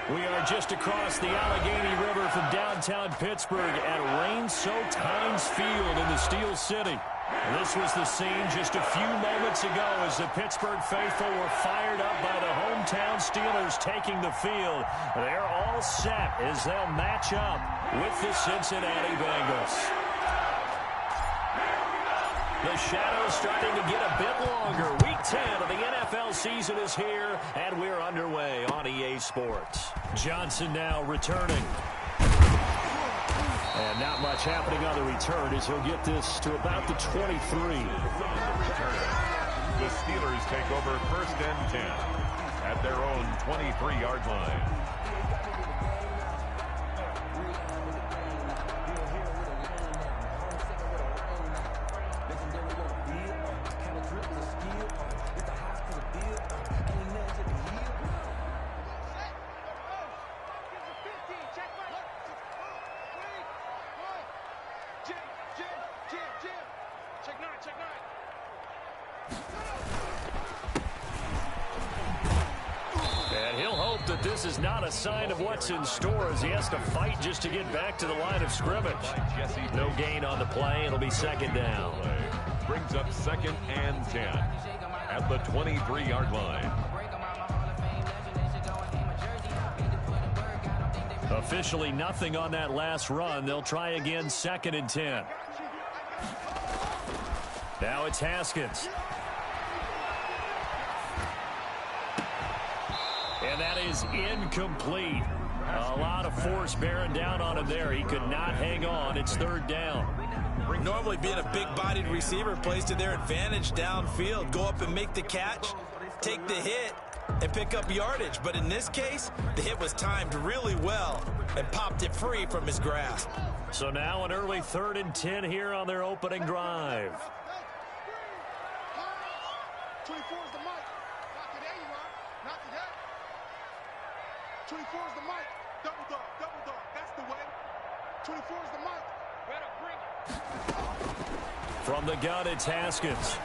We are just across the Allegheny River from downtown Pittsburgh at rain-soaked Heinz Field in the Steel City. This was the scene just a few moments ago as the Pittsburgh faithful were fired up by the hometown Steelers taking the field. They're all set as they'll match up with the Cincinnati Bengals. The shadow's starting to get a bit longer. Week 10 of the NFL season is here, and we're underway on EA Sports. Johnson now returning. And not much happening on the return as he'll get this to about the 23. The Steelers take over 1st and 10 at their own 23-yard line. This is not a sign of what's in store as he has to fight just to get back to the line of scrimmage. No gain on the play. It'll be 2nd down. Brings up 2nd and 10 at the 23-yard line. Officially nothing on that last run. They'll try again 2nd and 10. Now it's Haskins. And that is incomplete. A lot of force bearing down on him there. He could not hang on. It's 3rd down. Normally being a big-bodied receiver plays to their advantage downfield. Go up and make the catch, take the hit, and pick up yardage. But in this case, the hit was timed really well and popped it free from his grasp. So now an early 3rd and 10 here on their opening drive. 24 is the mic. Not today, you are. Not today. 24 is the mic. Double dog, double dog. That's the way. 24 is the mic. Better bring it. From the gun, it's Haskins.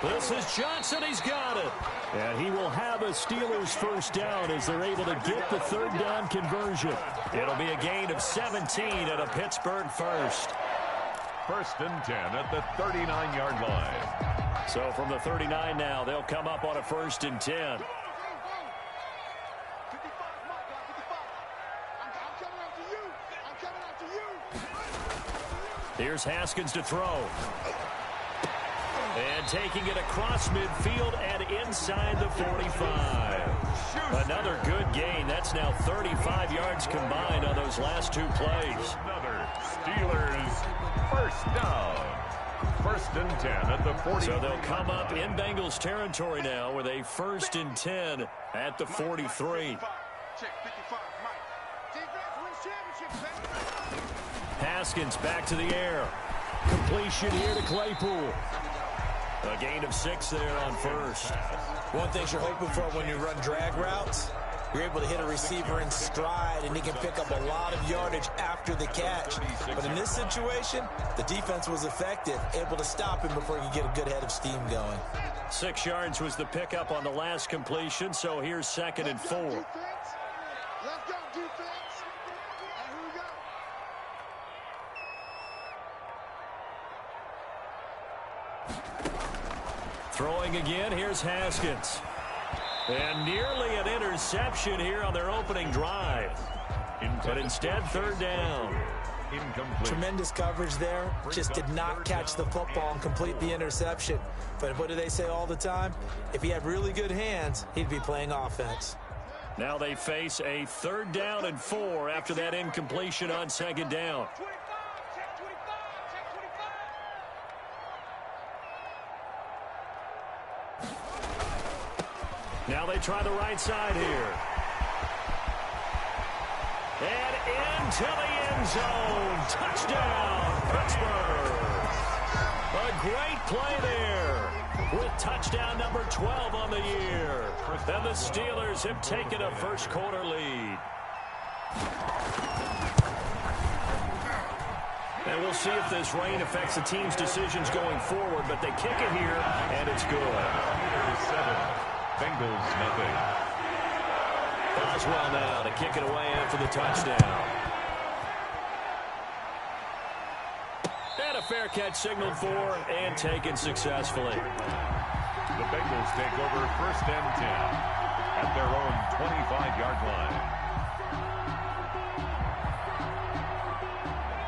This is Johnson. He's got it. And he will have a Steelers 1st down as they're able to get the 3rd down conversion. It'll be a gain of 17 at a Pittsburgh 1st. 1st and 10 at the 39-yard line. So from the 39 now, they'll come up on a 1st and 10. Here's Haskins to throw. And taking it across midfield and inside the 45. Another good gain. That's now 35 yards combined on those last 2 plays. Another Steelers 1st down. 1st and 10 at the 40. So they'll come up in Bengals territory now with a 1st and 10 at the 43. Haskins back to the air. Completion here to Claypool. A gain of 6 there on 1st. One thing you're hoping for when you run drag routes, you're able to hit a receiver in stride, and he can pick up a lot of yardage after the catch. But in this situation, the defense was effective, able to stop him before he could get a good head of steam going. 6 yards was the pickup on the last completion, so here's 2nd and 4. Let's go, defense. And here we go. Throwing again, here's Haskins. And nearly an interception here on their opening drive. But instead, 3rd down. Incomplete. Tremendous coverage there. Just did not catch the football and complete the interception. But what do they say all the time? If he had really good hands, he'd be playing offense. Now they face a 3rd down and 4 after that incompletion on 2nd down. Now they try the right side here. And into the end zone. Touchdown, Pittsburgh. A great play there with touchdown number 12 on the year. And the Steelers have taken a 1st quarter lead. And we'll see if this rain affects the team's decisions going forward, but they kick it here, and it's good. Steelers 7, Bengals nothing. Boswell now to kick it away after the touchdown. And a fair catch signaled for and taken successfully. The Bengals take over 1st and 10 at their own 25-yard line.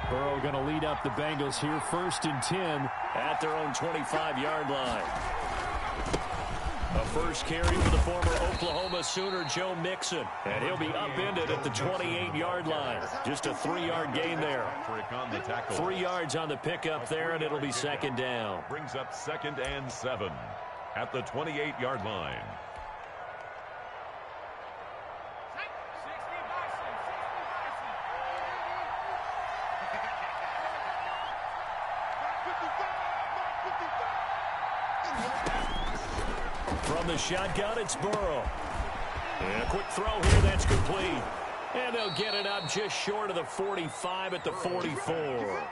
Burrow going to lead up the Bengals here, 1st and 10 at their own 25-yard line. A first carry for the former Oklahoma Sooner, Joe Mixon. And he'll be upended at the 28-yard line. Just a 3-yard gain there. 3 yards on the pickup there, and it'll be 2nd down. Brings up 2nd and 7 at the 28-yard line. From the shotgun, it's Burrow. And a quick throw here, that's complete. And they'll get it up just short of the 45 at the 44.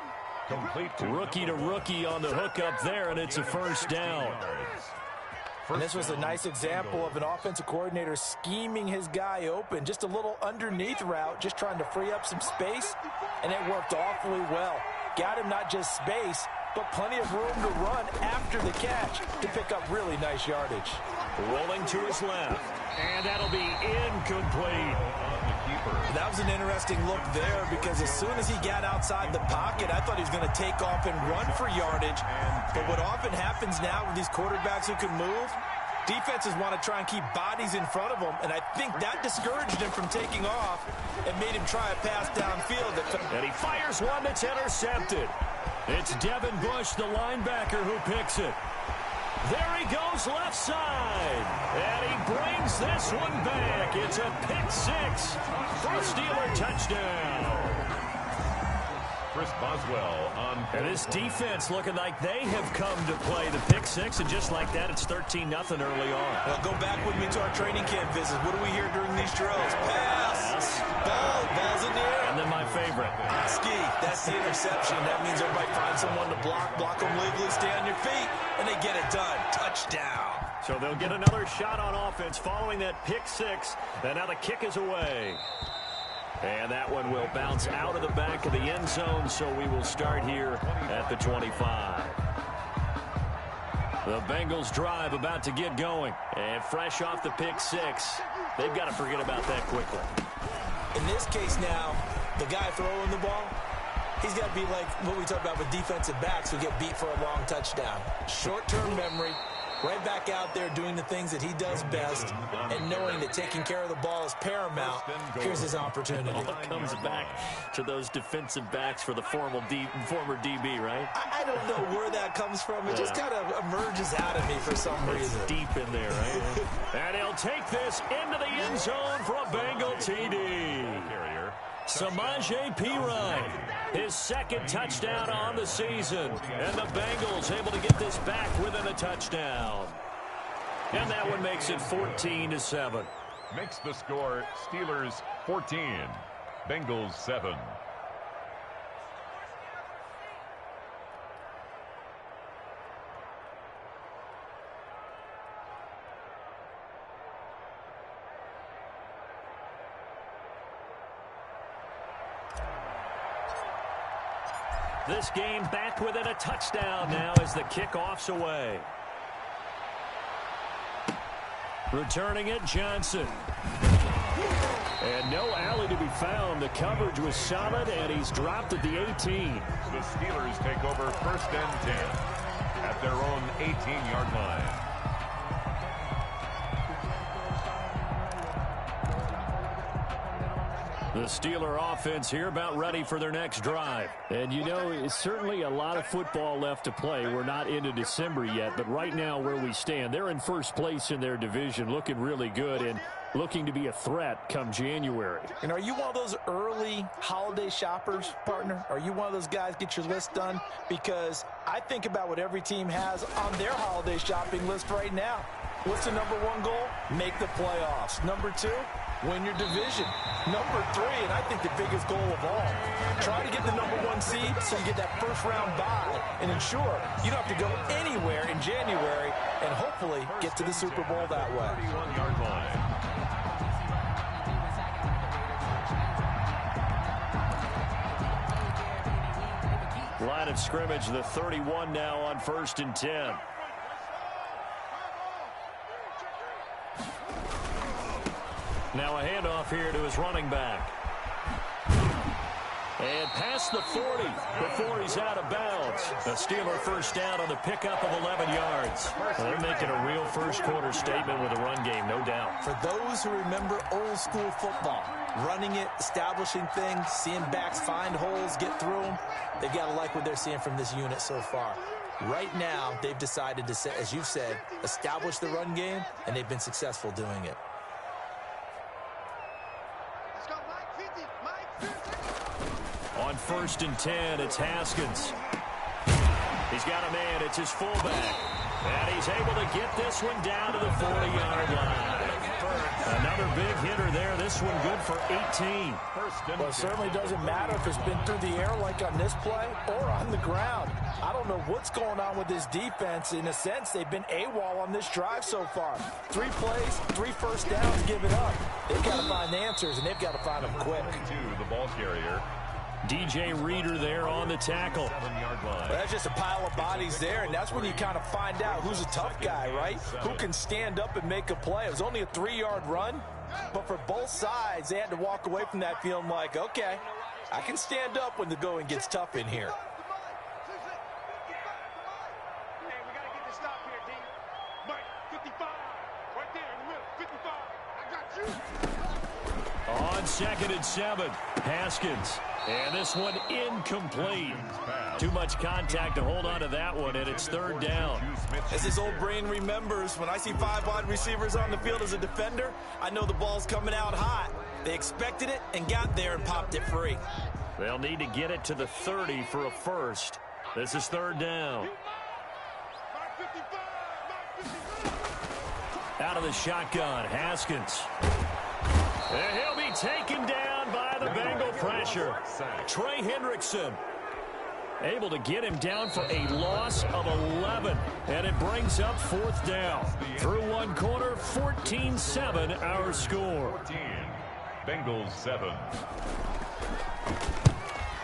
Complete Rookie to rookie on the hook up there, and it's a 1st down. And this was a nice example of an offensive coordinator scheming his guy open. Just a little underneath route, just trying to free up some space, and it worked awfully well. Got him not just space, but plenty of room to run after the catch to pick up really nice yardage. Rolling to his left, and that'll be incomplete. That was an interesting look there because as soon as he got outside the pocket, I thought he was going to take off and run for yardage. But what often happens now with these quarterbacks who can move, defenses want to try and keep bodies in front of them, and I think that discouraged him from taking off and made him try a pass downfield. And he fires one that's intercepted. It's Devin Bush, the linebacker, who picks it. There he goes left side. And he brings this one back. It's a pick 6 for a Steeler touchdown. Chris Boswell on. And this defense looking like they have come to play the pick 6. And just like that, it's 13-0 early on. Well, go back with me to our training camp visits. What do we hear during these drills? Pass. Ball's in the air. And then my favorite. Ski. That's the interception. That means everybody finds someone to block them legally, stay on your feet, and they get it done. Touchdown. So they'll get another shot on offense following that pick 6. And now the kick is away. And that one will bounce out of the back of the end zone, so we will start here at the 25. The Bengals drive about to get going. And fresh off the pick 6, they've got to forget about that quickly. In this case now, the guy throwing the ball, he's got to be like what we talk about with defensive backs who get beat for a long touchdown. Short-term memory, right back out there doing the things that he does best, and knowing that taking care of the ball is paramount. Here's his opportunity. All comes back to those defensive backs for the former DB, right? I don't know where that comes from. It just kind of emerges out of me for some reason. It's deep in there, right? And he'll take this into the end zone for a Bengal TD. Samaje Perine, his 2nd touchdown on the season. And the Bengals able to get this back within a touchdown. And that one makes it 14-7. Makes the score Steelers 14, Bengals 7. This game back within a touchdown now as the kickoff's away. Returning it, Johnson. And no alley to be found. The coverage was solid, and he's dropped at the 18. The Steelers take over 1st and 10 at their own 18-yard line. The Steeler offense here about ready for their next drive. And, you know, it's certainly a lot of football left to play. We're not into December yet, but right now where we stand, they're in first place in their division, looking really good and looking to be a threat come January. And are you one of those early holiday shoppers, partner? Are you one of those guys get your list done? Because I think about what every team has on their holiday shopping list right now. What's the number 1 goal? Make the playoffs. Number 2, win your division. Number 3, and I think the biggest goal of all, try to get the number 1 seed so you get that first-round bye and ensure you don't have to go anywhere in January and hopefully get to the Super Bowl that way. Line of scrimmage, the 31 now on 1st and 10. Now a handoff here to his running back. And past the 40 before he's out of bounds. A Steeler first down on the pickup of 11 yards. Well, they're making a real first-quarter statement with a run game, no doubt. For those who remember old-school football, running it, establishing things, seeing backs find holes, get through them, they've got to like what they're seeing from this unit so far. Right now, they've decided to, as you've said, establish the run game, and they've been successful doing it. On 1st and 10, it's Haskins. He's got a man. It's his fullback. And he's able to get this one down to the 40-yard line. Another big hitter there. This one good for 18. Well, it certainly doesn't matter if it's been through the air like on this play or on the ground. I don't know what's going on with this defense. In a sense, they've been AWOL on this drive so far. 3 plays, 3 first downs, give it up. They've got to find the answers, and they've got to find them quick. The ball carrier. DJ Reader there on the tackle. 7-yard line. Well, that's just a pile of bodies there, and that's when you kind of find out who's a tough guy, right? Who can stand up and make a play. It was only a 3-yard run, but for both sides, they had to walk away from that feeling like, okay, I can stand up when the going gets tough in here. On 2nd and 7, Haskins. And this one incomplete. Too much contact to hold on to that one, and it's 3rd down. As his old brain remembers, when I see 5 wide receivers on the field as a defender, I know the ball's coming out hot. They expected it and got there and popped it free. They'll need to get it to the 30 for a first. This is 3rd down. Out of the shotgun, Haskins. And he'll be taken down by the Bengal pressure. Trey Hendrickson able to get him down for a loss of 11. And it brings up 4th down. Through one quarter, 14-7 our score. 14. Bengals 7.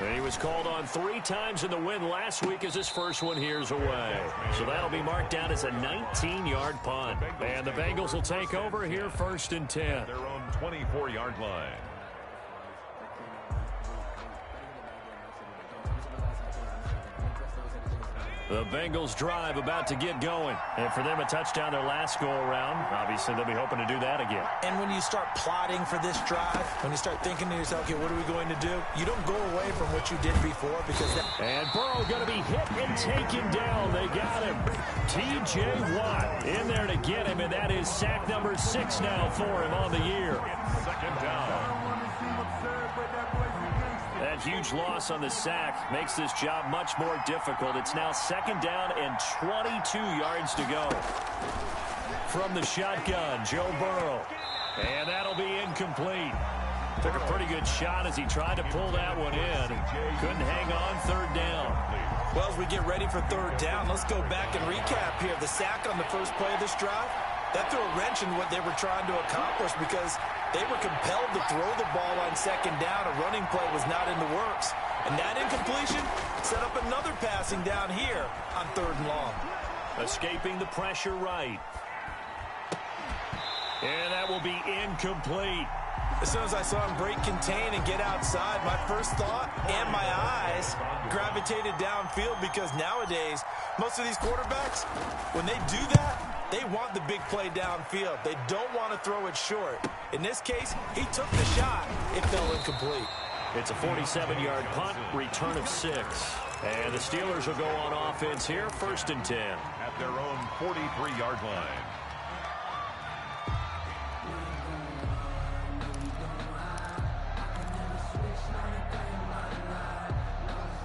And he was called on 3 times in the win last week as his first one here's away. So that'll be marked down as a 19-yard punt. And the Bengals will take over here 1st and 10. Their own 24-yard line. The Bengals drive about to get going. And for them, a touchdown their last go-around. Obviously, they'll be hoping to do that again. And when you start plotting for this drive, when you start thinking to yourself, okay, what are we going to do? You don't go away from what you did before because that... And Burrow going to be hit and taken down. They got him. T.J. Watt in there to get him, and that is sack number 6 now for him on the year. 2nd down. That huge loss on the sack makes this job much more difficult. It's now 2nd down and 22 yards to go. From the shotgun, Joe Burrow. And that'll be incomplete. Took a pretty good shot as he tried to pull that one in. Couldn't hang on 3rd down. Well, as we get ready for 3rd down, let's go back and recap here. The sack on the first play of this drive, that threw a wrench in what they were trying to accomplish because they were compelled to throw the ball on 2nd down. A running play was not in the works. And that incompletion set up another passing down here on 3rd and long. Escaping the pressure right. And that will be incomplete. As soon as I saw him break contain and get outside, my first thought and my eyes gravitated downfield because nowadays, most of these quarterbacks, when they do that, they want the big play downfield. They don't want to throw it short. In this case, he took the shot. It fell incomplete. It's a 47-yard punt, return of 6. And the Steelers will go on offense here, 1st and 10. At their own 43-yard line.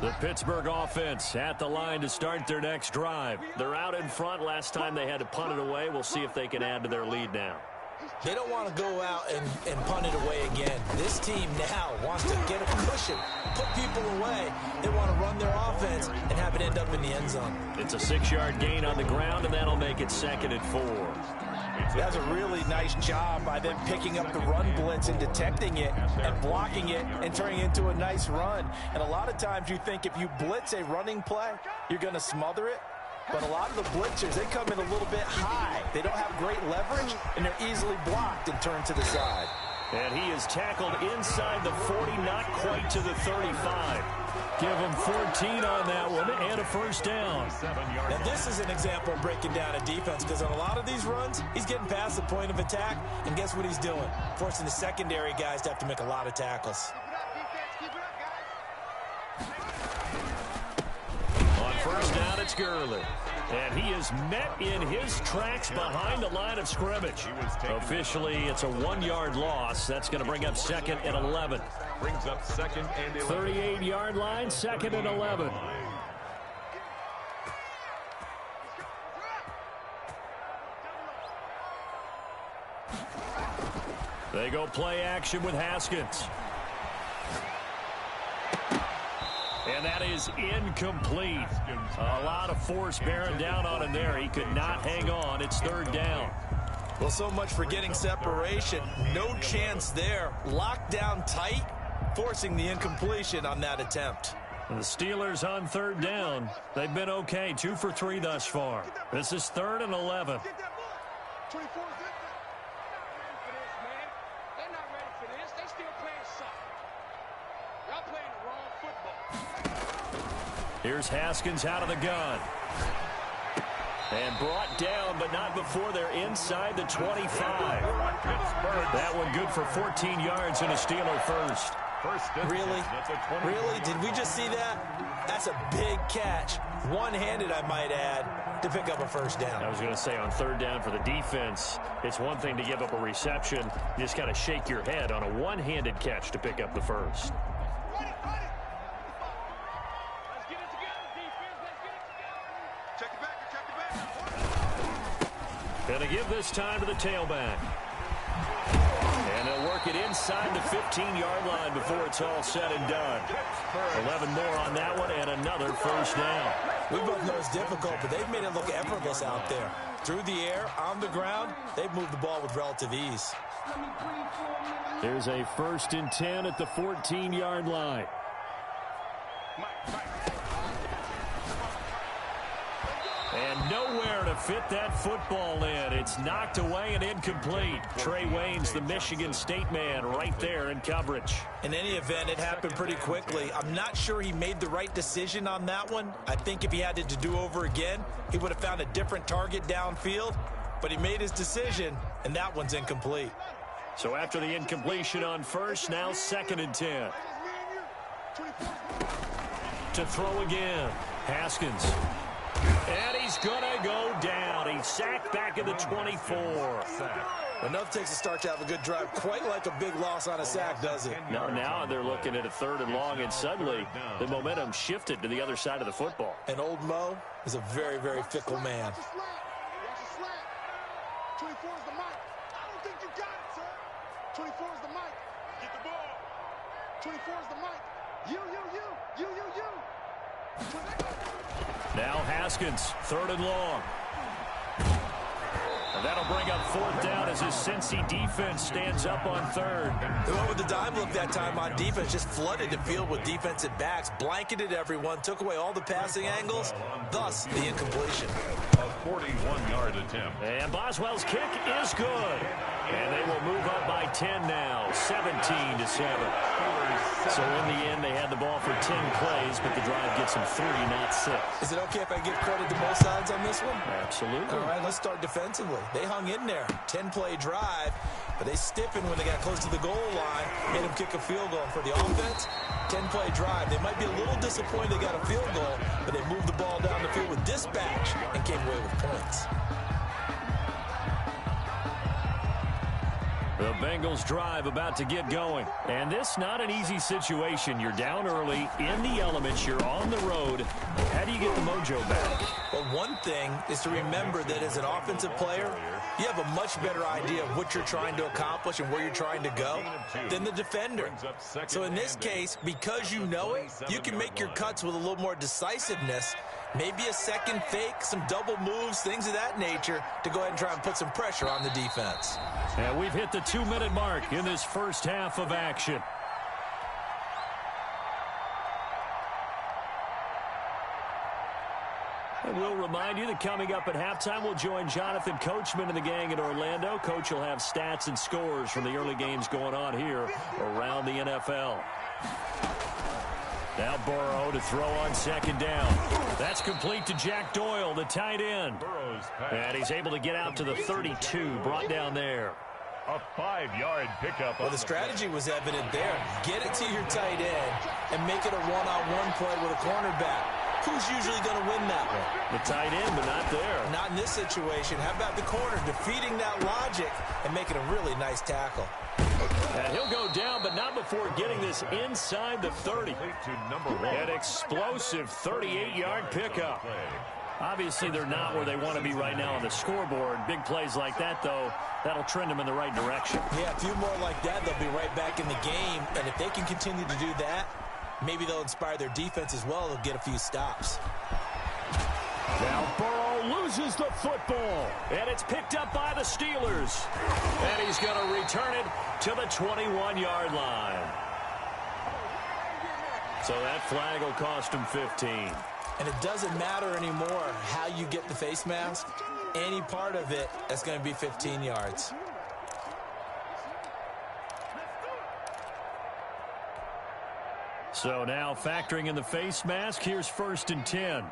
The Pittsburgh offense at the line to start their next drive. They're out in front. Last time they had to punt it away. We'll see if they can add to their lead now. They don't want to go out and punt it away again. This team now wants to get a cushion, put people away. They want to run their offense and have it end up in the end zone. It's a 6-yard gain on the ground, and that'll make it 2nd and 4. That's a really nice job by them picking up the run blitz and detecting it and blocking it and turning it into a nice run. And a lot of times you think if you blitz a running play, you're going to smother it. But a lot of the blitzers, they come in a little bit high. They don't have great leverage, and they're easily blocked and turned to the side. And he is tackled inside the 40, not quite to the 35. Give him 14 on that one and a first down. Now this is an example of breaking down a defense, because on a lot of these runs, he's getting past the point of attack, and guess what he's doing? Forcing the secondary guys to have to make a lot of tackles. On first down, it's Gurley. And he is met in his tracks behind the line of scrimmage. Officially, it's a 1-yard loss. That's going to bring up 2nd and 11. Brings up 2nd and 11. 38-yard line, 2nd and 11. They go play action with Haskins. And that is incomplete. A lot of force bearing down on him there. He could not hang on. It's 3rd down. Well, so much for getting separation. No chance there. Locked down tight, forcing the incompletion on that attempt. The Steelers on 3rd down. They've been okay. 2 for 3 thus far. This is 3rd and 11. Here's Haskins out of the gun. And brought down, but not before they're inside the 25. That one good for 14 yards and a Steeler first. Really? Really? Did we just see that? That's a big catch. One-handed, I might add, to pick up a first down. I was going to say on 3rd down for the defense, it's one thing to give up a reception. You just got to shake your head on a one-handed catch to pick up the first. Going to give this time to the tailback. And they'll work it inside the 15-yard line before it's all said and done. 11 more on that one and another first down. We both know it's difficult, but they've made it look effortless out there. Through the air, on the ground, they've moved the ball with relative ease. There's a 1st and 10 at the 14-yard line. And nowhere to fit that football in. It's knocked away and incomplete. Trey Waynes, the Michigan State man, right there in coverage. In any event, it happened pretty quickly. I'm not sure he made the right decision on that one. I think if he had it to do over again, he would have found a different target downfield. But he made his decision, and that one's incomplete. So after the incompletion on first, now 2nd and 10. To throw again, Haskins. And he's going to go down. He's sacked back at the 24. Enough takes a start to have a good drive. Quite like a big loss on a sack, does it? No, now they're looking at a 3rd and long, and suddenly the momentum shifted to the other side of the football. And old Mo is a very, very fickle man. 24 is the mic. I don't think you got it, sir. 24 is the mic. Get the ball. 24 is the mic. You. Now Haskins, 3rd and long. And that'll bring up 4th down as his Cincy defense stands up on 3rd. They went with the dime look that time on defense, just flooded the field with defensive backs, blanketed everyone, took away all the passing angles, thus the incompletion. A 41-yard attempt. And Boswell's kick is good. And they will move up by 10 now, 17-7. So in the end, they had the ball for 10 plays, but the drive gets them 3, not 6. Is it okay if I give credit to both sides on this one? Absolutely. All right, let's start defensively. They hung in there. 10-play drive, but they stiffened when they got close to the goal line, made them kick a field goal. For the offense, 10-play drive. They might be a little disappointed they got a field goal, but they moved the ball down the field with dispatch and came away with points. The Bengals drive about to get going. And this not an easy situation. You're down early, in the elements, you're on the road. How do you get the mojo back? Well, one thing is to remember that as an offensive player, You have a much better idea of what you're trying to accomplish and where you're trying to go than the defender. So in this case, because you know it, you can make your cuts with a little more decisiveness, maybe a second fake, some double moves, things of that nature, to go ahead and try and put some pressure on the defense. And we've hit the 2-minute mark in this first half of action. And we'll remind you that coming up at halftime, we'll join Jonathan Coachman and the gang in Orlando. Coach will have stats and scores from the early games going on here around the NFL. Now Burrow to throw on second down. That's complete to Jack Doyle, the tight end. And he's able to get out to the 32, brought down there. A 5-yard pickup. Well, the strategy was evident there. Get it to your tight end and make it a one-on-one play with a cornerback. Who's usually going to win that one? The tight end, but not there. Not in this situation. How about the corner defeating that logic and making a really nice tackle? And he'll go down, but not before getting this inside the 30. An explosive 38-yard pickup. Obviously, they're not where they want to be right now on the scoreboard. Big plays like that, though, that'll trend them in the right direction. Yeah, a few more like that, they'll be right back in the game. And if they can continue to do that, maybe they'll inspire their defense as well. They'll get a few stops. Now Burrow loses the football, and it's picked up by the Steelers. And he's going to return it to the 21-yard line. So that flag will cost him 15. And it doesn't matter anymore how you get the face mask. Any part of it, that's going to be 15 yards. So now factoring in the face mask, here's 1st and 10. Here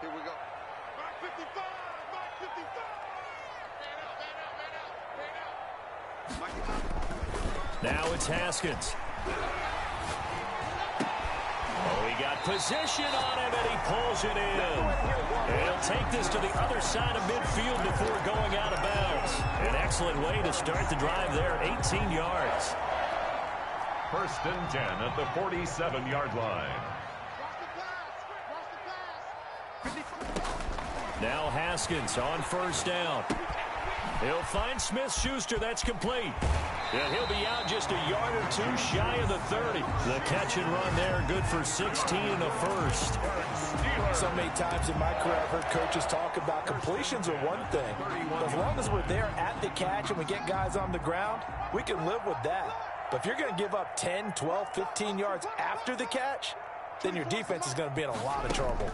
we go. Mark 55, Mark 55. Now it's Haskins. Oh, he got position on him, and he pulls it in. And he'll take this to the other side of midfield before going out of bounds. An excellent way to start the drive there, 18 yards. 1st and 10 at the 47-yard line. Now Haskins on 1st down. He'll find Smith-Schuster. That's complete. And he'll be out just a yard or two shy of the 30. The catch and run there, good for 16 and a first. So many times in my career, I've heard coaches talk about completions are one thing. But as long as we're there at the catch and we get guys on the ground, we can live with that. But if you're going to give up 10, 12, 15 yards after the catch, then your defense is going to be in a lot of trouble.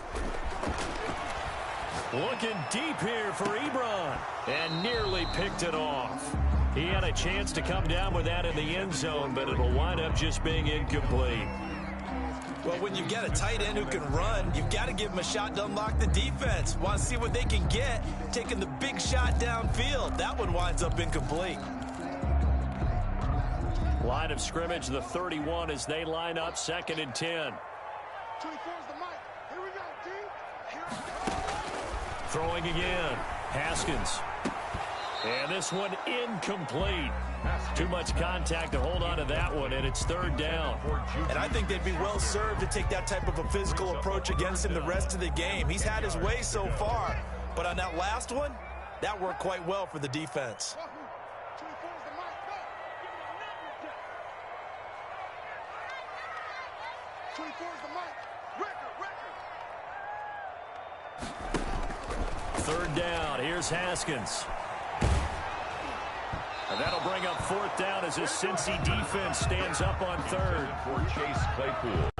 Looking deep here for Ebron, and nearly picked it off. He had a chance to come down with that in the end zone, but it'll wind up just being incomplete. Well, when you've got a tight end who can run, you've got to give him a shot to unlock the defense. Want to see what they can get, taking the big shot downfield. That one winds up incomplete. Line of scrimmage, the 31 as they line up, 2nd and 10. 24's the mic. Here we go, D. Here we go. Throwing again. Haskins. And this one incomplete. Too much contact to hold on to that one, and it's 3rd down. And I think they'd be well served to take that type of a physical approach against him the rest of the game. He's had his way so far, but on that last one, that worked quite well for the defense. 24's the mic. Go. 24's the mic. Record. 3rd down. Here's Haskins. And that'll bring up 4th down as this Cincy defense stands up on 3rd. For Chase Claypool.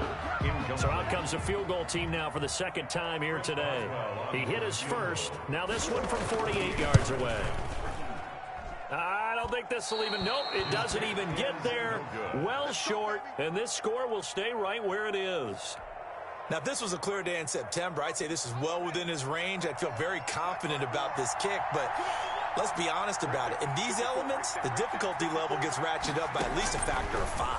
So out comes the field goal team now for the 2nd time here today. He hit his first. Now this one from 48 yards away. I don't think this will even, nope, it doesn't even get there. Well short, and this score will stay right where it is. Now, if this was a clear day in September, I'd say this is well within his range. I'd feel very confident about this kick, but let's be honest about it. In these elements, the difficulty level gets ratcheted up by at least a factor of 5.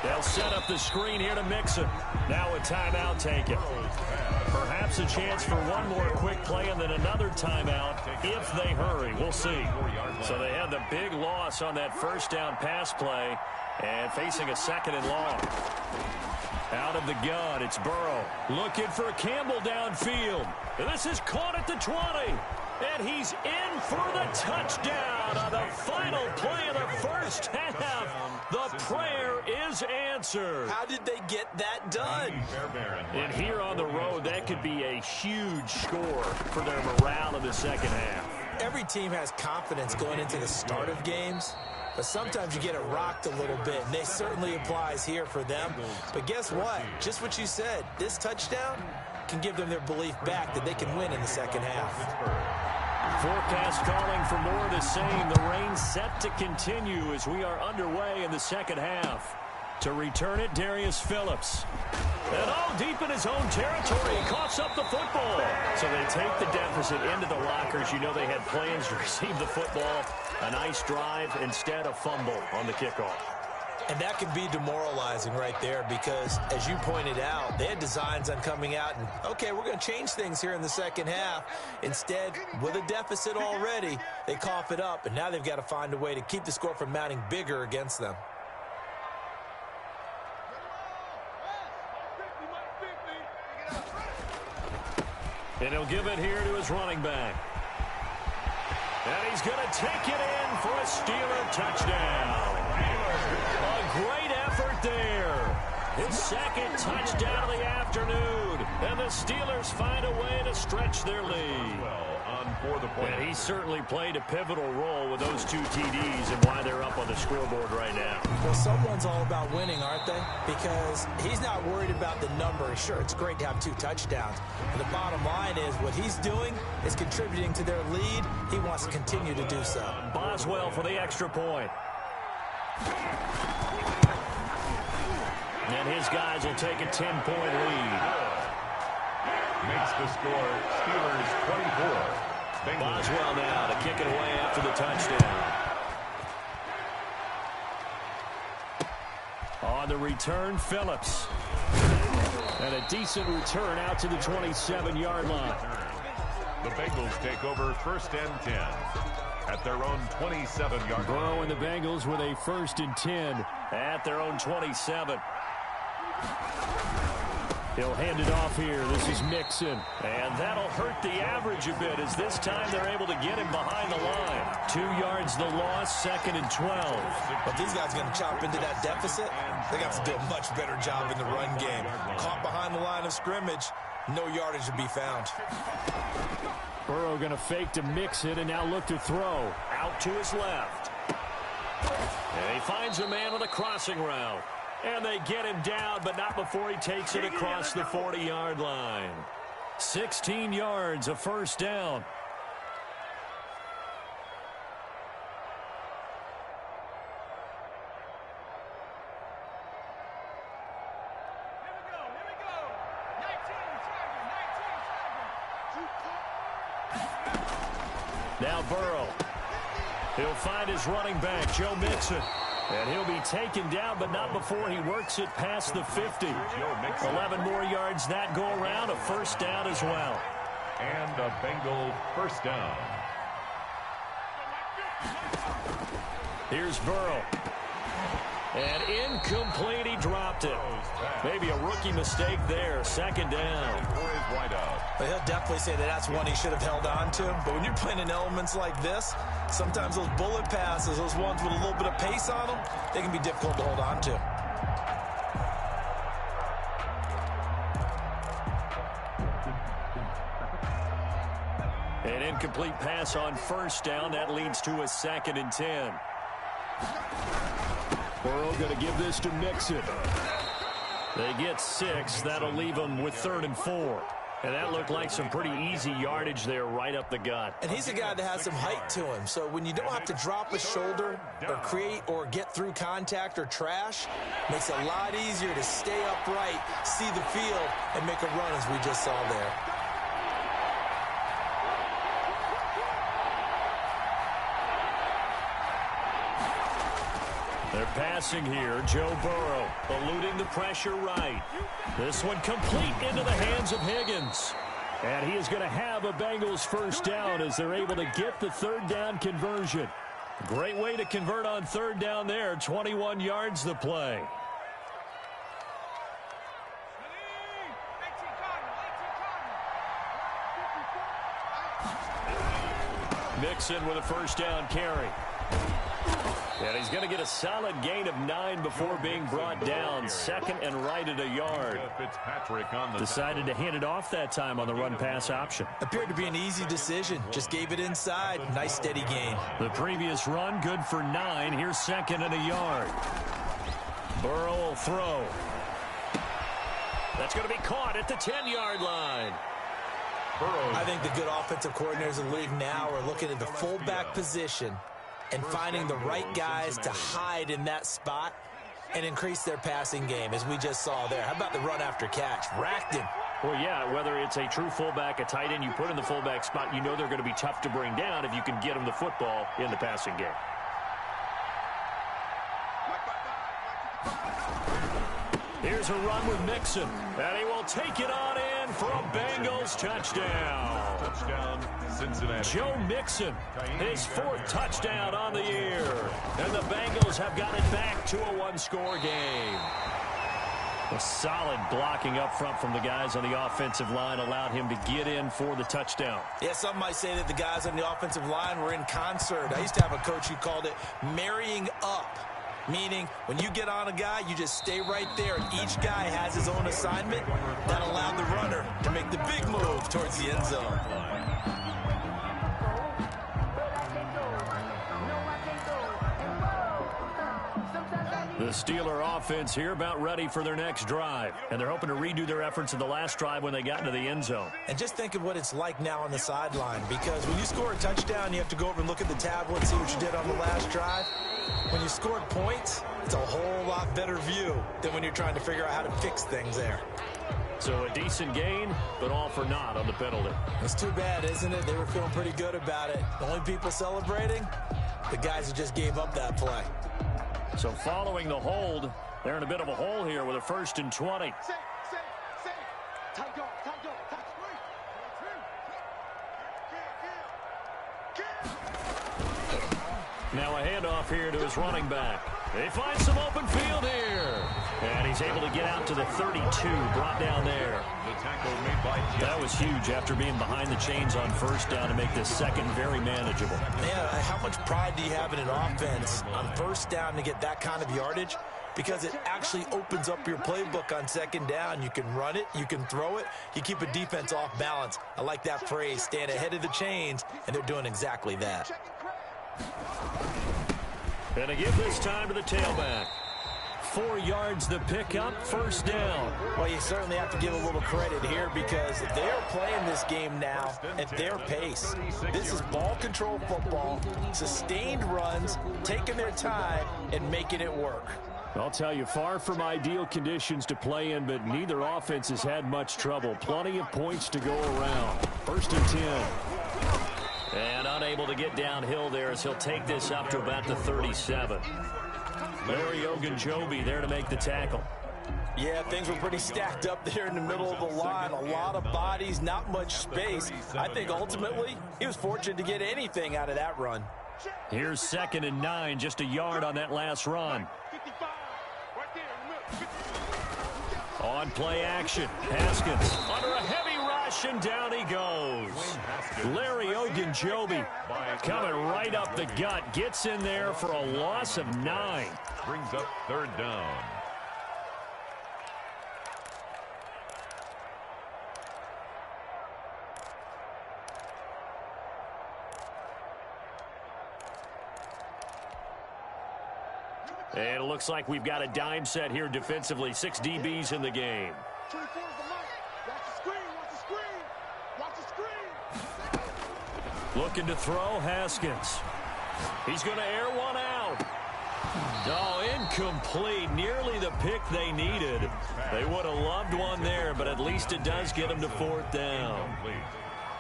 They'll set up the screen here to Mixon. Now a timeout taken. Perhaps a chance for one more quick play and then another timeout if they hurry. We'll see. So they had the big loss on that 1st down pass play and facing a 2nd and long. Out of the gun, it's Burrow looking for Campbell downfield. And this is caught at the 20. And he's in for the touchdown on the final play of the first half. The prayer is answered. How did they get that done? And here on the road, that could be a huge score for their morale in the second half. Every team has confidence going into the start of games, but sometimes you get it rocked a little bit, and it certainly applies here for them. But guess what? Just what you said, this touchdown can give them their belief back that they can win in the second half. Forecast calling for more of the same. The rain set to continue as we are underway in the second half. To return it, Darius Phillips. And all deep in his own territory, he coughs up the football. So they take the deficit into the lockers. You know they had plans to receive the football. A nice drive, instead a fumble on the kickoff. And that can be demoralizing right there because, as you pointed out, they had designs on coming out and, okay, we're going to change things here in the second half. Instead, with a deficit already, they cough it up, and now they've got to find a way to keep the score from mounting bigger against them. And he'll give it here to his running back. And he's going to take it in for a Steeler touchdown. A great effort there. His second touchdown of the afternoon. And the Steelers find a way to stretch their lead. And he certainly played a pivotal role with those two TDs and why they're up on the scoreboard right now. Well, someone's all about winning, aren't they? Because he's not worried about the number. Sure, it's great to have 2 touchdowns. But the bottom line is what he's doing is contributing to their lead. He wants to continue to do so. Boswell for the extra point. And his guys will take a 10-point lead. Makes the score Steelers 24. Bengals. Boswell now to kick it away after the touchdown. On the return, Phillips. And a decent return out to the 27-yard line. The Bengals take over first and 10 at their own 27-yard line. Burrow and the Bengals with a first and 10 at their own 27. He'll hand it off here. This is Mixon. And that'll hurt the average a bit as this time they're able to get him behind the line. 2 yards the loss, 2nd and 12. But these guys are going to chop into that deficit. They got to do a much better job in the run game. Caught behind the line of scrimmage, no yardage to be found. Burrow going to fake to Mixon and now look to throw. Out to his left. And he finds a man with a crossing route. And they get him down, but not before he takes it across the 40-yard line. 16 yards, a first down. Now Burrow. He'll find his running back, Joe Mixon. And he'll be taken down, but not before he works it past the 50. 11 more yards that go around, a first down as well. And a Bengal first down. Here's Burrow. And incomplete, he dropped it. Maybe a rookie mistake there, 2nd down. Well, he'll definitely say that that's one he should have held on to. But when you're playing in elements like this, sometimes those bullet passes, those ones with a little bit of pace on them, they can be difficult to hold on to. An incomplete pass on first down. That leads to a 2nd and 10. Burrow going to give this to Mixon. They get 6. That'll leave them with 3rd and 4. And that looked like some pretty easy yardage there right up the gut. And he's a guy that has some height to him. So when you don't have to drop a shoulder or create or get through contact or trash, makes it a lot easier to stay upright, see the field, and make a run as we just saw there. They're passing here. Joe Burrow eluding the pressure right. This one complete into the hands of Higgins. And he is going to have a Bengals first down as they're able to get the 3rd down conversion. Great way to convert on 3rd down there. 21 yards the play. Mixon with a first down carry. And he's going to get a solid gain of 9 before being brought down. Second and right at a yard. Decided to hand it off that time on the run-pass option. Appeared to be an easy decision. Just gave it inside. Nice steady gain. The previous run good for 9. Here's second and a yard. Burrow will throw. That's going to be caught at the 10-yard line. I think the good offensive coordinators in the league now are looking at the fullback position and finding the right guys to hide in that spot and increase their passing game, as we just saw there. How about the run after catch? Racked him. Well, yeah, whether it's a true fullback, a tight end you put in the fullback spot, you know they're going to be tough to bring down if you can get them the football in the passing game. Here's a run with Mixon, and he will take it on in for a Bengals touchdown. Cincinnati. Joe Mixon, his 4th touchdown on the year. And the Bengals have got it back to a one-score game. A solid blocking up front from the guys on the offensive line allowed him to get in for the touchdown. Yeah, some might say that the guys on the offensive line were in concert. I used to have a coach who called it marrying up. Meaning, when you get on a guy, you just stay right there, and each guy has his own assignment. That allowed the runner to make the big move towards the end zone. The Steeler offense here about ready for their next drive. And they're hoping to redo their efforts in the last drive when they got into the end zone. And just think of what it's like now on the sideline, because when you score a touchdown, you have to go over and look at the tablet and see what you did on the last drive. When you scored points, it's a whole lot better view than when you're trying to figure out how to fix things there. So a decent gain, but all for naught on the penalty. It's too bad, isn't it? They were feeling pretty good about it. The only people celebrating, the guys who just gave up that play. So following the hold, they're in a bit of a hole here with a 1st and 20. Now a handoff here to his running back. They find some open field here. And he's able to get out to the 32, brought down there. The tackle made by Jesse. That was huge after being behind the chains on first down to make this second very manageable. Man, how much pride do you have in an offense on first down to get that kind of yardage? Because it actually opens up your playbook on second down. You can run it, you can throw it, you keep a defense off balance. I like that phrase, stand ahead of the chains, and they're doing exactly that. And to give this time to the tailback. 4 yards the pickup, first down. Well, you certainly have to give a little credit here because they're playing this game now at their pace. This is ball control football, sustained runs, taking their time, and making it work. I'll tell you, far from ideal conditions to play in, but neither offense has had much trouble. Plenty of points to go around. 1st and 10. And unable to get downhill there as he'll take this up to about the 37. Larry Ogunjobi there to make the tackle. Yeah, things were pretty stacked up there in the middle of the line. A lot of bodies, not much space. I think ultimately he was fortunate to get anything out of that run. Here's 2nd and 9, just a yard on that last run. On play action, Haskins under a heavy rush, and down he goes. Larry Ogunjobi coming right up the gut, gets in there for a loss of 9. Brings up 3rd down. And it looks like we've got a dime set here defensively. 6 DBs in the game. 24 is the mark. Watch the screen. Watch the screen. Watch the screen. Looking to throw, Haskins. He's going to air one out. Oh, incomplete. Nearly the pick they needed. They would have loved one there, but at least it does get them to 4th down.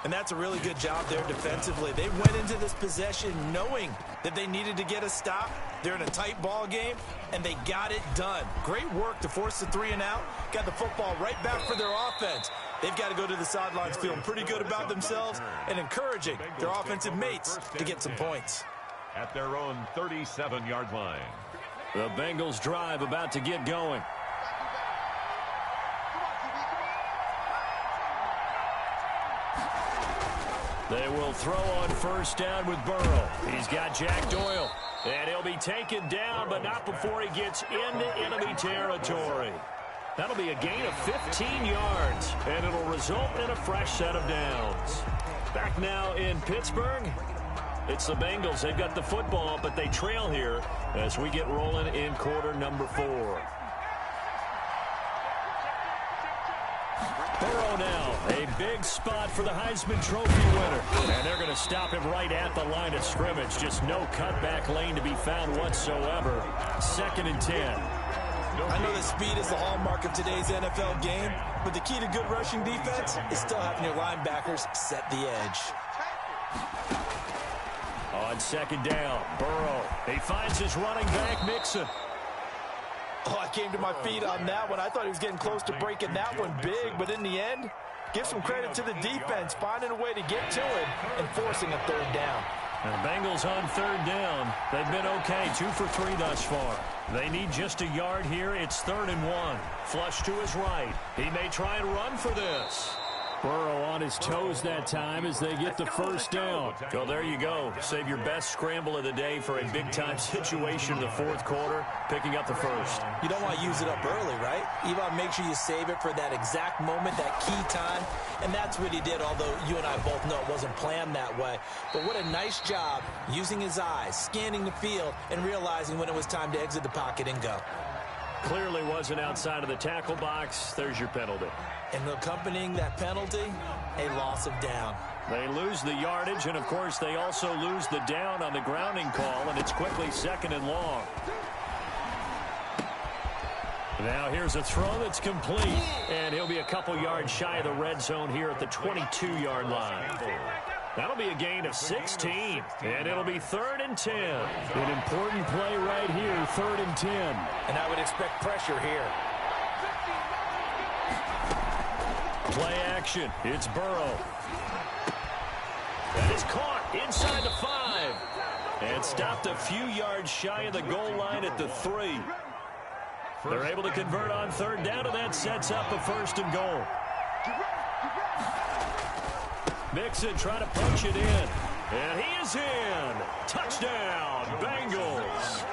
And that's a really good job there defensively. They went into this possession knowing that they needed to get a stop. They're in a tight ball game, and they got it done. Great work to force the 3 and out. Got the football right back for their offense. They've got to go to the sidelines feeling pretty good about themselves and encouraging their offensive mates to get some points. At their own 37-yard line. The Bengals drive about to get going. They will throw on first down with Burrow. He's got Jack Doyle. And he'll be taken down, but not before he gets into enemy territory. That'll be a gain of 15 yards, and it'll result in a fresh set of downs. Back now in Pittsburgh, it's the Bengals. They've got the football, but they trail here as we get rolling in quarter number 4. Burrow now, a big spot for the Heisman Trophy winner. And they're going to stop him right at the line of scrimmage. Just no cutback lane to be found whatsoever. 2nd and 10. I know that speed is the hallmark of today's NFL game, but the key to good rushing defense is still having your linebackers set the edge. On 2nd down, Burrow. He finds his running back, Mixon. Oh, I came to my feet on that one. I thought he was getting close to breaking that one big, but in the end, give some credit to the defense, finding a way to get to it and forcing a 3rd down. And the Bengals on 3rd down. They've been okay, 2 for 3 thus far. They need just a yard here. It's 3rd and 1. Flush to his right. He may try and run for this. Burrow on his toes that time as they get the first down. So there you go. Save your best scramble of the day for a big-time situation in the 4th quarter, picking up the first. You don't want to use it up early, right? You want to make sure you save it for that exact moment, that key time, and that's what he did, although you and I both know it wasn't planned that way. But what a nice job using his eyes, scanning the field, and realizing when it was time to exit the pocket and go. Clearly wasn't outside of the tackle box. There's your penalty. And accompanying that penalty, a loss of down. They lose the yardage, and, of course, they also lose the down on the grounding call, and it's quickly 2nd and long. Now here's a throw that's complete, and he'll be a couple yards shy of the red zone here at the 22-yard line. That'll be a gain of 16, and it'll be 3rd and 10. An important play right here, 3rd and 10. And I would expect pressure here. Play action. It's Burrow. That is caught inside the 5. And stopped a few yards shy of the goal line at the 3. They're able to convert on 3rd down, and that sets up a 1st and goal. Mixon trying to punch it in. And he is in. Touchdown, Bengals.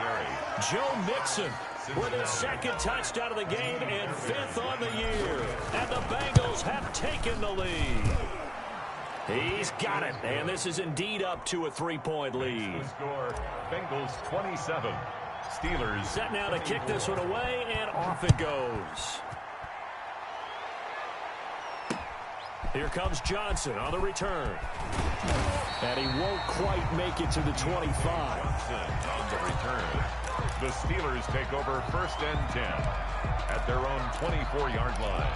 Joe Mixon with his 2nd touchdown of the game and 5th on the year. And the Bengals have taken the lead. He's got it. And this is indeed up to a 3-point lead. Score, Bengals 27. Steelers. Set now to kick this one away, and off it goes. Here comes Johnson on the return. And he won't quite make it to the 25. On the return. The Steelers take over 1st and 10 at their own 24-yard line.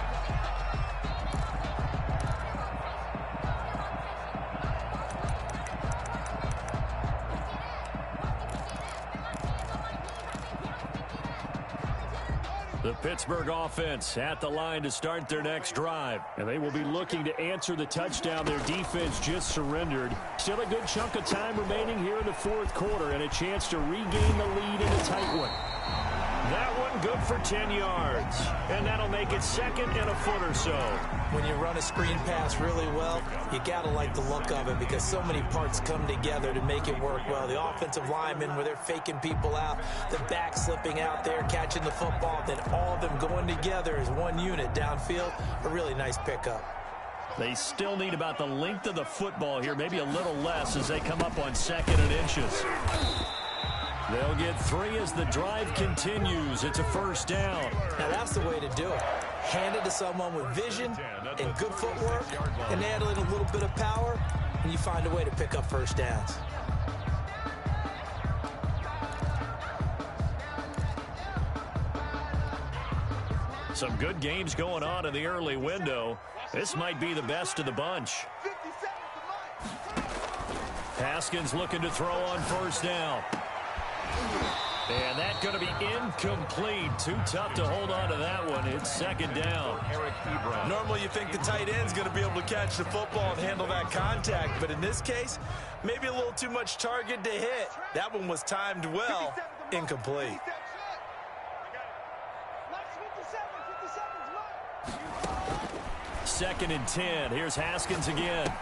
The Pittsburgh offense at the line to start their next drive. And they will be looking to answer the touchdown their defense just surrendered. Still a good chunk of time remaining here in the 4th quarter and a chance to regain the lead in a tight one. That one good for 10 yards. And that'll make it 2nd and a foot or so. When you run a screen pass really well, you got to like the look of it because so many parts come together to make it work well. The offensive linemen, where they're faking people out, the back slipping out there, catching the football, then all of them going together as one unit downfield. A really nice pickup. They still need about the length of the football here, maybe a little less as they come up on 2nd and inches. They'll get 3 as the drive continues. It's a 1st down. Now that's the way to do it. Hand it to someone with vision and good footwork, and add in a little bit of power, and you find a way to pick up 1st downs. Some good games going on in the early window. This might be the best of the bunch. Haskins looking to throw on 1st down. And that's going to be incomplete. Too tough to hold on to that one. It's 2nd down. Normally you think the tight end's going to be able to catch the football and handle that contact, but in this case, maybe a little too much target to hit. That one was timed well. Incomplete. 2nd and 10. Here's Haskins again.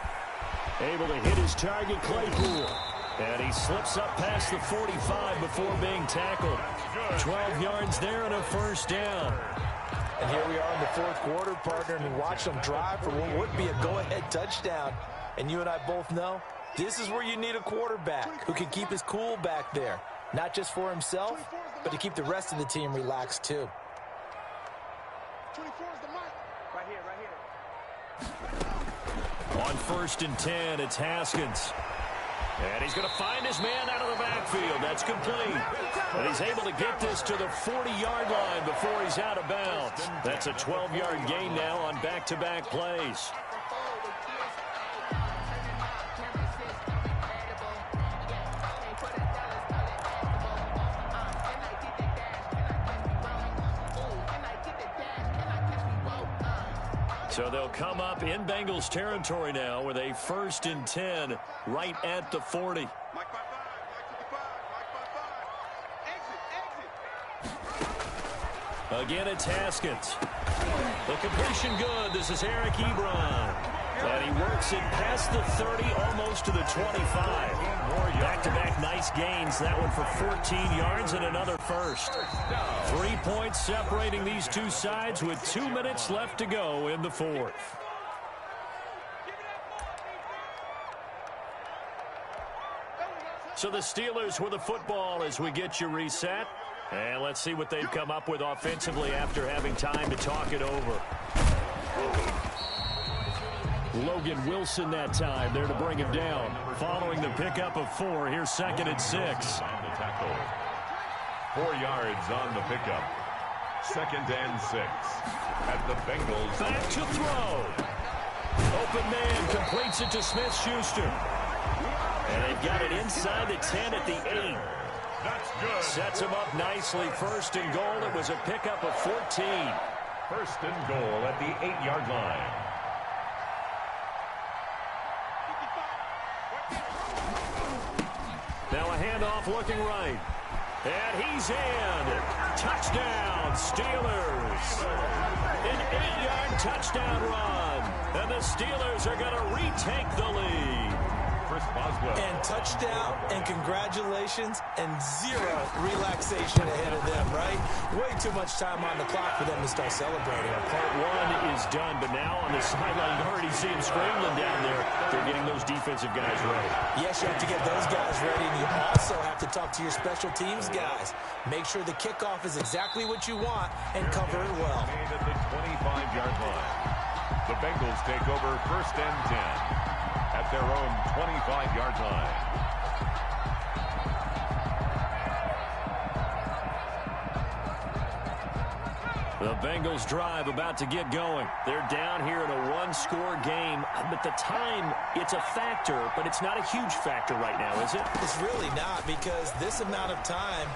Able to hit his target, Claypool. And he slips up past the 45 before being tackled. 12 yards there and a first down. And here we are in the fourth quarter, partner, and we watch them drive for what would be a go-ahead touchdown. And you and I both know this is where you need a quarterback who can keep his cool back there. Not just for himself, but to keep the rest of the team relaxed too. 24 is the mark. Right here, right here. On 1st and 10, it's Haskins. And he's going to find his man out of the backfield. That's complete. And he's able to get this to the 40-yard line before he's out of bounds. That's a 12-yard gain now on back-to-back plays. So they'll come up in Bengals territory now with a 1st and 10 right at the 40. Mike by 5, Mike to the 5, Mike by 5. Exit. Again, it's Haskins. The completion good. This is Eric Ebron. And he works it past the 30, almost to the 25. Back-to-back nice gains. That one for 14 yards and another first. 3 points separating these two sides with 2 minutes left to go in the fourth. So the Steelers with the football as we get you reset. And let's see what they've come up with offensively after having time to talk it over. Logan Wilson that time there to bring him down. Following the pickup of 4, here's 2nd and 6. On the tackle. 4 yards on the pickup. 2nd and 6. At the Bengals. Back to throw. Open man completes it to Smith-Schuster. And they've got it inside the 10 at the 8. That's good. Sets him up nicely. 1st and goal. It was a pickup of 14. 1st and goal at the 8-yard line. Now a handoff looking right. And he's in. Touchdown, Steelers. An 8-yard touchdown run. And the Steelers are going to retake the lead. And touchdown, and congratulations, and 0 relaxation ahead of them, right? Way too much time on the clock for them to start celebrating. Part 1 is done, but now on the sideline, you already see him scrambling down there. They're getting those defensive guys ready. Yes, you have to get those guys ready, and you also have to talk to your special teams guys. Make sure the kickoff is exactly what you want and cover it well. At the 25-yard line. The Bengals take over 1st and 10. At their own 25-yard line. The Bengals drive about to get going. They're down here in a 1-score game. But the time, it's a factor, but it's not a huge factor right now, is it? It's really not, because this amount of time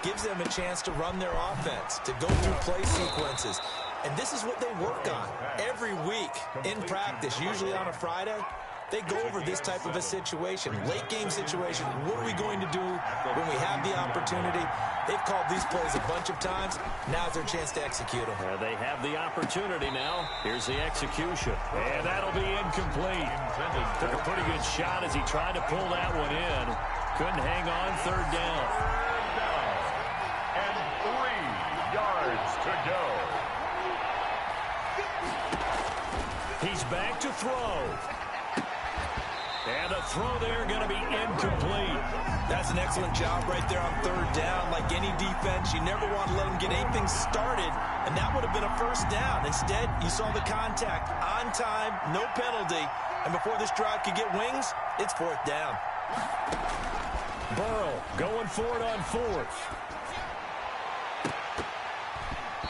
gives them a chance to run their offense, to go through play sequences. And this is what they work on every week in practice, usually on a Friday. They go over this type of a situation, late game situation. What are we going to do when we have the opportunity? They've called these plays a bunch of times. Now's their chance to execute them. They have the opportunity now. Here's the execution. And that'll be incomplete. Took a pretty good shot as he tried to pull that one in. Couldn't hang on. 3rd down. And 3 yards to go. He's back to throw. And the throw there going to be incomplete. That's an excellent job right there on 3rd down. Like any defense, you never want to let them get anything started, and that would have been a 1st down. Instead, you saw the contact on time, no penalty, and before this drive could get wings, it's 4th down. Burrow going for it on 4th.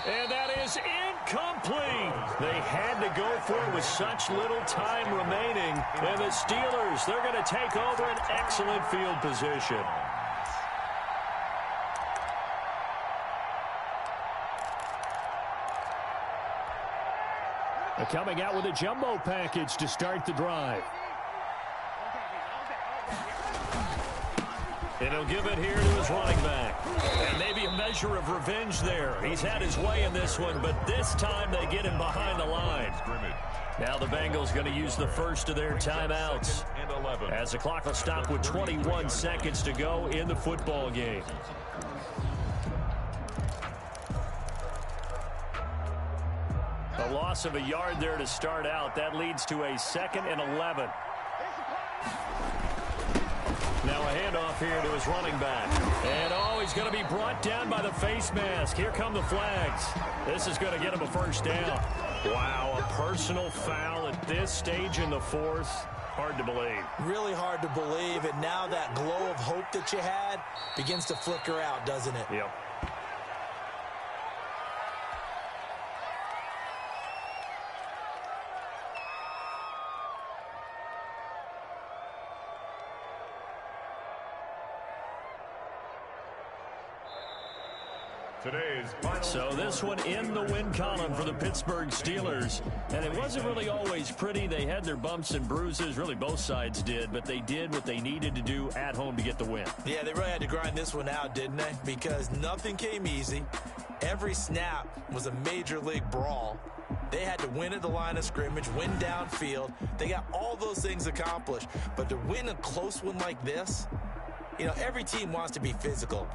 And that is incomplete. They had to go for it with such little time remaining. And the Steelers, they're going to take over an excellent field position. They're coming out with a jumbo package to start the drive. And he'll give it here to his running back. And maybe a measure of revenge there. He's had his way in this one, but this time they get him behind the line. Now the Bengals going to use the first of their timeouts as the clock will stop with 21 seconds to go in the football game. A loss of a yard there to start out. That leads to a 2nd and 11. Now a handoff here to his running back. And, he's going to be brought down by the face mask. Here come the flags. This is going to get him a first down. Wow, a personal foul at this stage in the 4th. Hard to believe. Really hard to believe. And now that glow of hope that you had begins to flicker out, doesn't it? Yep. So this one in the win column for the Pittsburgh Steelers. And it wasn't really always pretty. They had their bumps and bruises. Really, both sides did. But they did what they needed to do at home to get the win. Yeah, they really had to grind this one out, didn't they? Because nothing came easy. Every snap was a major league brawl. They had to win at the line of scrimmage, win downfield. They got all those things accomplished. But to win a close one like this, you know, every team wants to be physical.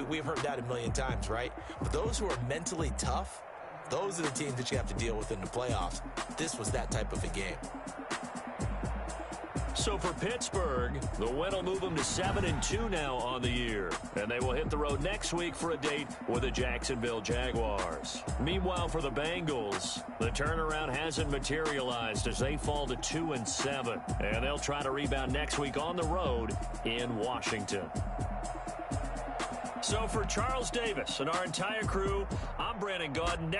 We've heard that a million times, right? But those who are mentally tough, those are the teams that you have to deal with in the playoffs. This was that type of a game. So for Pittsburgh, the win will move them to 7-2 now on the year. And they will hit the road next week for a date with the Jacksonville Jaguars. Meanwhile, for the Bengals, the turnaround hasn't materialized as they fall to 2-7. And they'll try to rebound next week on the road in Washington. So for Charles Davis and our entire crew, I'm Brandon Gaudin.